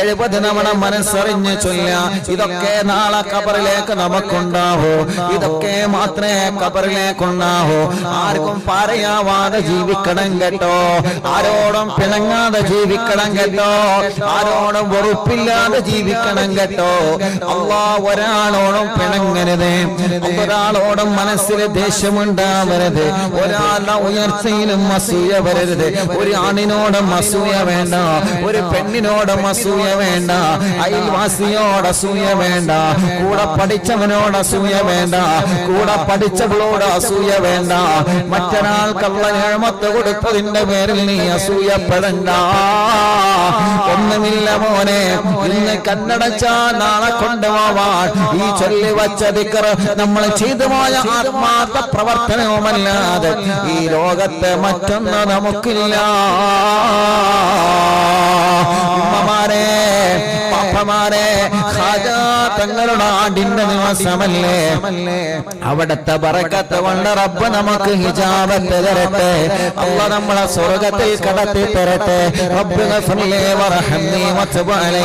70 തവണ മനസ്സറിഞ്ഞ് ചൊല്ലുക. ഇതൊക്കെ നാളെ ഖബറിലേക്ക് നമുക്കുണ്ടാവൂ. ഇതൊക്കെ മാത്രമേ ഖബറിലേക്കുണ്ടാവൂ. ആർക്കും പറയാവാതെ ജീവിക്കണം കേട്ടോ. ആരോടും പിണങ്ങാതെ ജീവിക്കണം കേട്ടോ. ആരോടും വെറുപ്പില്ലാതെ ജീവിക്കണം കേട്ടോ. അല്ലാഹ് ഒരാളോടും പിണങ്ങരുത്. ഒരാളോടും മനസ്സിൽ ദേഷ്യമുണ്ടാവരുത്. ഒരാളുടെ ഉയർച്ചയിലും അസൂയ വരരുത്. ഒരു ആണിനോടും അസൂയ വേണ്ട. ഒരു പെണ്ണിനോടും അസൂയ വേണ്ട. അയൽവാസിയോട് അസൂയ വേണ്ട. കൂടെ പഠിച്ചവനോട് അസൂയ വേണ്ട. കൂടെ പഠിച്ചവളോട് അസൂയ വേണ്ട. മറ്റൊരാൾക്ക് അല്ലാഹ് നിഅമത്ത് കൊടുത്തതിന്റെ പേരിൽ നീ അസൂയപ്പെടണ്ട. ഒന്നുമില്ല മോനെ, ഇന്ന് കണ്ണടച്ചാ നാളെ കൊണ്ടുപോവാൻ ഈ ചൊല്ലി വച്ച ദിക്ർ നമ്മൾ ചെയ്തു പോയ ആത്മാർത്ഥ പ്രവർത്തനവുമല്ലാതെ ഈ ലോകത്തെ മറ്റൊന്ന് നമുക്കില്ല. ഉമ്മമാരെ, പാപ്പമാരെ, ഖാജാ തങ്ങളുടെ ആണ്ടിന്റെ ദിവസമല്ലേ, അവിടുത്തെ ബറക്കത്ത് കൊണ്ട് റബ്ബ് നമുക്ക് ഹിജാബത്ത് തരട്ടെ. അല്ലാഹ് നമ്മളെ സ്വർഗ്ഗത്തിൽ കടത്തി തരട്ടെ. റബ്ബ് ഗഫിർലി വറഹംനി വതുബ് അലൈ.